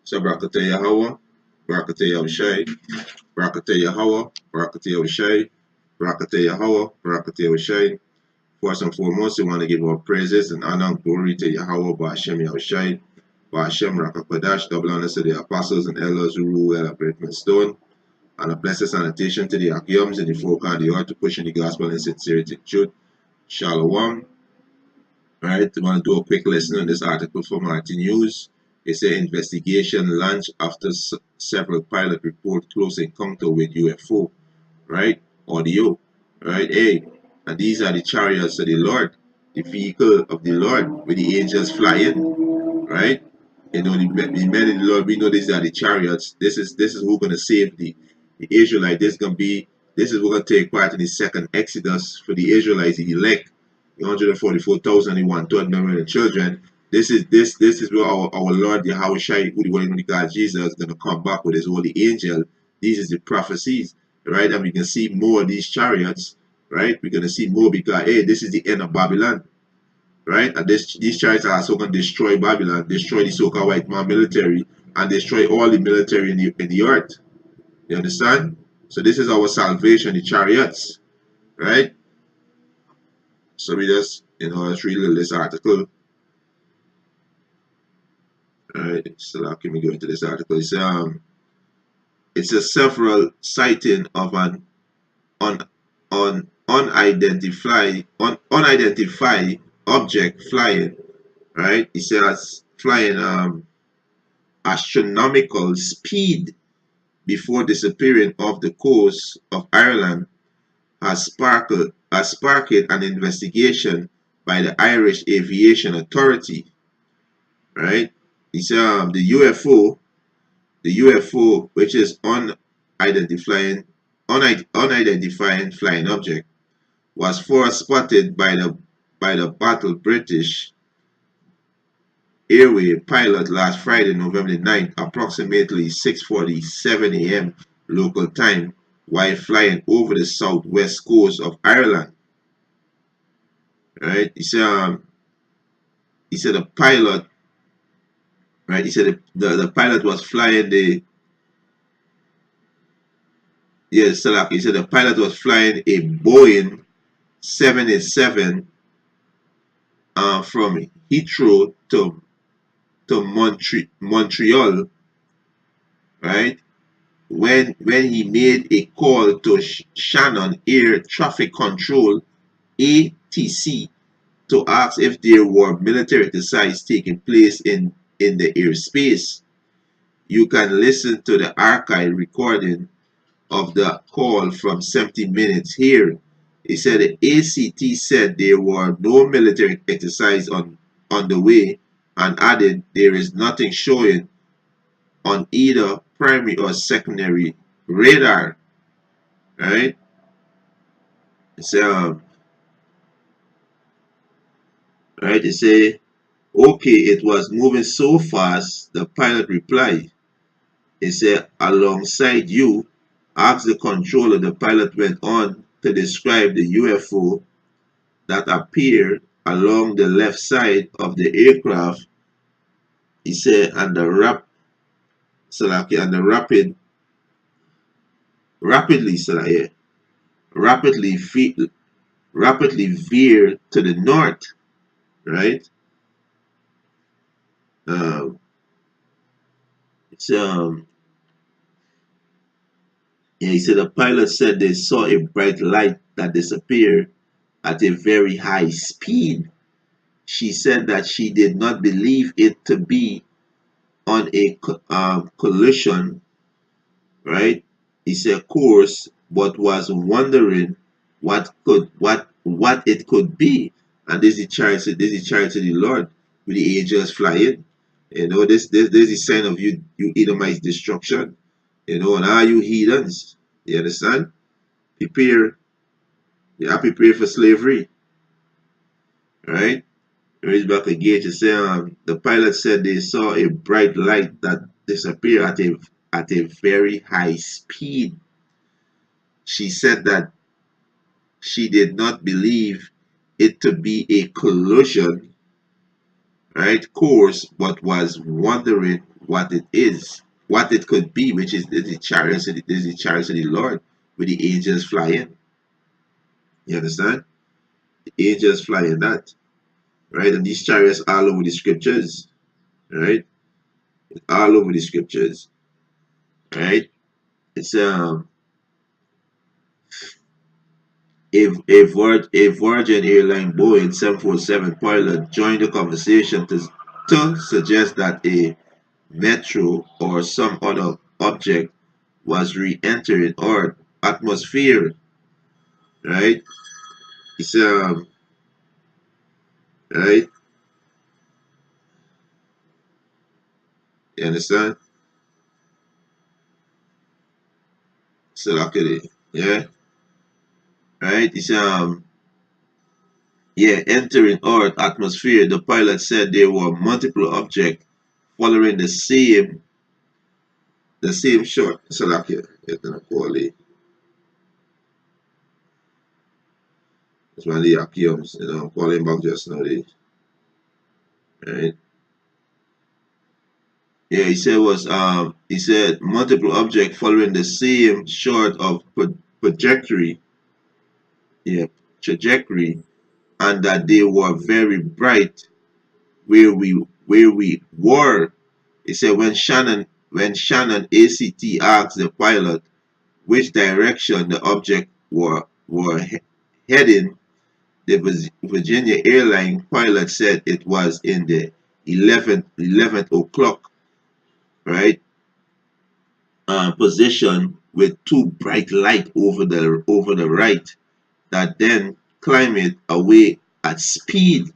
So Barakatah Yahweh, Barakatah Yahushai, Barakatah Yahweh, Barakatah Yahushai, Barakatah Yahweh, Barakatah Yahushai. First and foremost, we want to give our praises and honor and glory to Yahweh, Ba'ashem Yahushai, Ba'ashem Rakakwadash, double honors to the apostles and elders who rule well at Breakman Stone, and a blessed sanitation to the Akiyams and the folk on the earth to push in the gospel in sincerity and truth. Shalom. Right, I want to do a quick lesson on this article from Martin News. It says investigation launched after several pilot report close encounter with UFO. Right, audio. Right, hey, and these are the chariots of the Lord, the vehicle of the Lord with the angels flying. Right, you know the men of the Lord. We know these are the chariots. This is who's gonna save the Israelite. This is who's gonna take part in the second Exodus for the Israelites, the elect. 144,000 and 1/3 million children. This is where our Lord Yahushua, who the one of God Jesus, is gonna come back with his holy angel. These is the prophecies, right? And we can see more of these chariots, right? We're gonna see more because hey, this is the end of Babylon, right? And these chariots are also gonna destroy Babylon, destroy the so-called white man military, and destroy all the military in the earth. You understand? So this is our salvation, the chariots, right? So we just, let's read this article. Alright, so let me go into this article. It's a several sighting of an unidentified object flying. Right? It says flying astronomical speed before disappearing off the coast of Ireland has sparked an investigation by the Irish Aviation Authority. Right? It's the UFO, which is unidentified flying object, was first spotted by the battle British Airway pilot last Friday, November 9th, approximately 6:47 a.m. local time, while flying over the southwest coast of Ireland. Right? He said the pilot. Right? He said the pilot was flying the. Yes, Salak. He said the pilot was flying a Boeing 787 from Heathrow to Montreal, right? When he made a call to Shannon Air Traffic Control (ATC) to ask if there were military exercises taking place in the airspace. You can listen to the archive recording of the call from 70 minutes here. He said the ACT said there were no military exercise on the way and added there is nothing showing on either primary or secondary radar. Right? So right, they say okay, it was moving so fast, the pilot replied. He said, alongside you, asked the controller. The pilot went on to describe the UFO that appeared along the left side of the aircraft. He said, and the rapidly, rapidly, rapidly veered to the north, right? Um, it's yeah, he said the pilot said they saw a bright light that disappeared at a very high speed. She said that she did not believe it to be on a collision, right? He said course, but was wondering what it could be. And this is charity of the Lord with the angels flying. This is a sign of you Edomites destruction. And all you heathens. You understand? Prepare. You are prepared for slavery. Right? Raise back again to say the pilot said they saw a bright light that disappeared at a very high speed. She said that she did not believe it to be a collision, right, course, but was wondering what it is, what it could be, which is the chariots of the Lord, with the angels flying. You understand? The angels flying that, right? And these chariots all over the scriptures, right? All over the scriptures, right? It's a Virgin Airline Boeing 747 pilot joined the conversation to suggest that a metro or some other object was re-entering Earth atmosphere, right? It's right. You understand? So luckily, yeah, right. It's yeah, entering Earth atmosphere. The pilot said there were multiple objects following the same shot. So lucky, you're gonna call it. It's one of the Akiums, calling back just now. Right. Yeah, he said multiple objects following the same sort of trajectory, yeah, trajectory, and that they were very bright where we were. He said when Shannon ACT asked the pilot which direction the object were heading, the Virginia airline pilot said it was in the 11 o'clock, right, position with two bright light over the right that then climb it away at speed.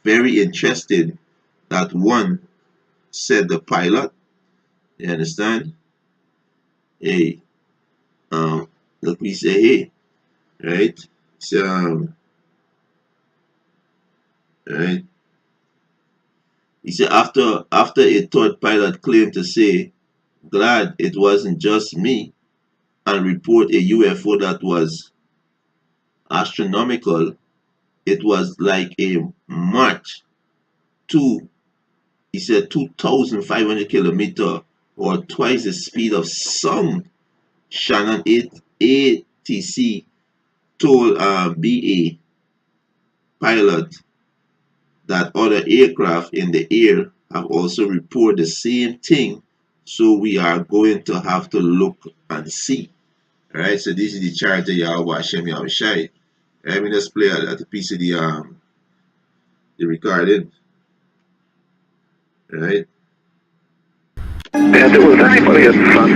Very interesting. That one, said the pilot. You understand? Hey, let me say hey, right? So, right. He said after a third pilot claimed to say, glad it wasn't just me, and report a UFO that was astronomical. It was like a Mach 2, he said 2,500 kilometer or twice the speed of sound. Shannon ATC told BA pilot that other aircraft in the air have also reported the same thing. So we are going to have to look and see. Alright, so this is the chart of Yahweh Hashem Yahushai. Let me just play a piece of the recording. Right? Yeah, there was anybody in front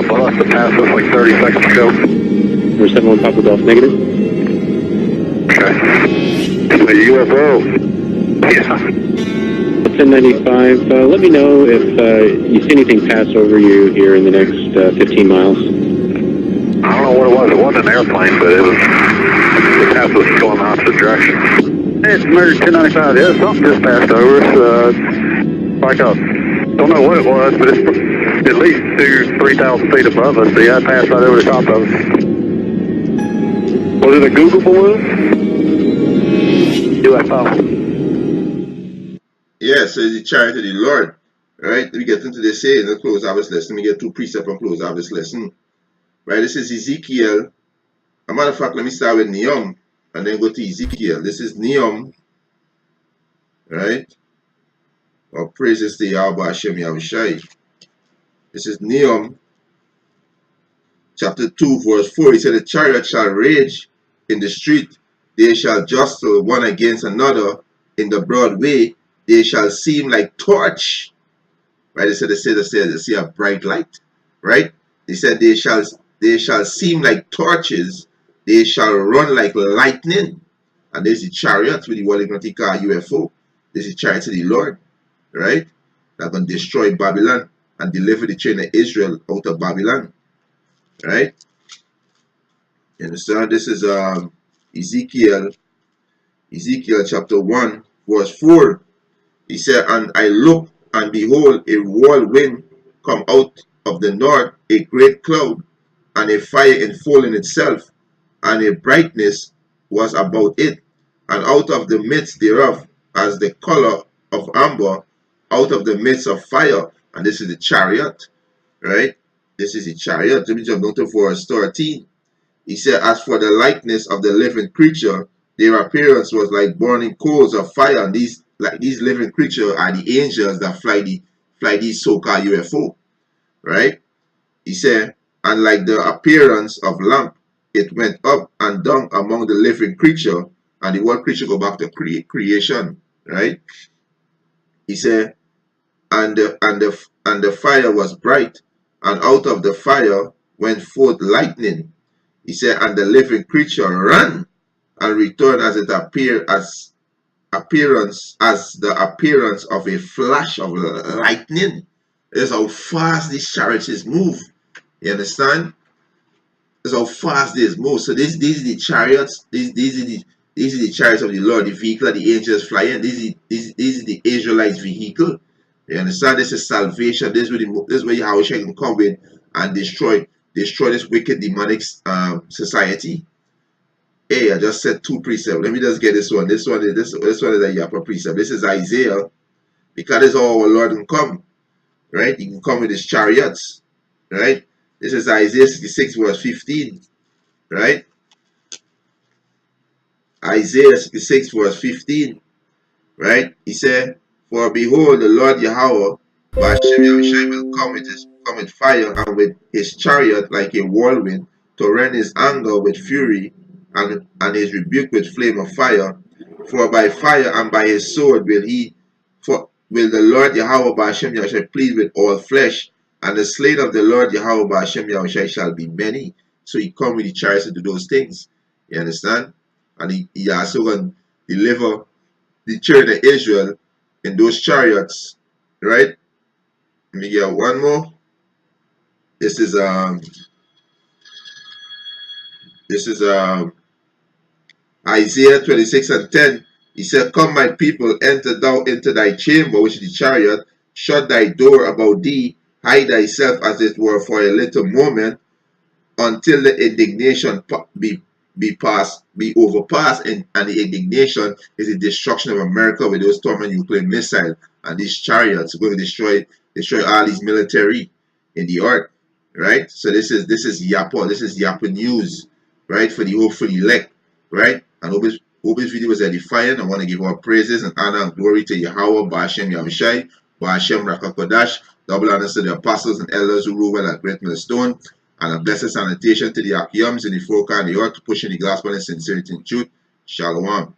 above us that passed us like 30 seconds ago. Number 71 Papa Golf negative. Okay. It's a UFO. Yeah. 1095, let me know if you see anything pass over you here in the next 15 miles. I don't know what it was. It wasn't an airplane, but it passed us going the opposite direction. It's Merge 1095. Yeah, something just passed over us. Like a, don't know what it was, but it's at least 2,000-3,000 feet above us. So yeah, it passed right over the top of us. Was it a Google balloon? UFO. Yeah, so it's the chariot of the Lord. Right? We get into this here in the close of this lesson. We get two precepts and close of this lesson. Right? This is Ezekiel. As a matter of fact, let me start with Nehum and then go to Ezekiel. This is Nehum. Right? Or praises to Yahweh Hashem Yahushai. This is Nehum chapter 2, verse 4. He said, the chariot shall rage in the street. They shall jostle one against another in the broad way. They shall seem like torch. Right? They see a bright light. Right? He said they shall seem like torches. They shall run like lightning. And there's the chariot with the world called UFO. This is the chariot of the Lord. Right? That going to destroy Babylon and deliver the children of Israel out of Babylon. Right? You understand? This is Ezekiel chapter 1, verse 4. He said, and I looked, and behold, a whirlwind come out of the north, a great cloud, and a fire enfolding itself, and a brightness was about it, and out of the midst thereof, as the color of amber, out of the midst of fire. And this is the chariot, right? This is the chariot. Let me jump down to verse 13. He said, as for the likeness of the living creature, their appearance was like burning coals of fire. And these living creatures are the angels that fly these so-called UFO, right? He said, and like the appearance of lamp, it went up and down among the living creature. And the word creature go back to creation, right? He said, and the fire was bright, and out of the fire went forth lightning. He said, and the living creature ran and returned as it appeared as the appearance of a flash of lightning. That's how fast these chariots move. You understand? That's how fast they move. So these are the chariots. These are the chariots of the Lord, the vehicle that the angels fly in. This is the Israelites' vehicle. You understand? This is salvation. This is where Yahweh can come in and destroy this wicked demonic society. Hey, I just said 2 precepts. Let me just get this one. This one is a Yapa precept. This is Isaiah, because this is how our Lord can come, right? He can come with his chariots, right? This is Isaiah 66 verse 15, right? Isaiah 66 verse 15, right? He said, for behold, the Lord Yahweh, Ba'ashem Yahushai, will come with fire and with his chariot like a whirlwind, to rend his anger with fury and his rebuke with flame of fire. For by fire and by his sword will the Lord Yahweh Ba'ashem Yahushai plead with all flesh, and the slain of the Lord Yahweh Ba'ashem Yahushai shall be many. So he come with the chariots to do those things. You understand? And he also going to deliver the children of Israel in those chariots, right? Let me get one more. This is Isaiah 26 and 10. He said, come my people, enter thou into thy chamber, which is the chariot, shut thy door about thee, hide thyself as it were for a little moment, until the indignation be overpassed, and the indignation is the destruction of America with those thermonuclear missiles, and these chariots are going to destroy all these military in the earth, right? So this is Yapa news, right, for the hopeful elect, right? And hope this video was edifying. I want to give all praises and honor and glory to Yahweh, Ba'ashem Yahushai, Ba'ashem Rakakodash, double honors to the apostles and elders who rule well at Great Millstone, and a blessed sanitation to the Akiyams in the folk and the earth, pushing the gospel in sincerity and truth. Shalom.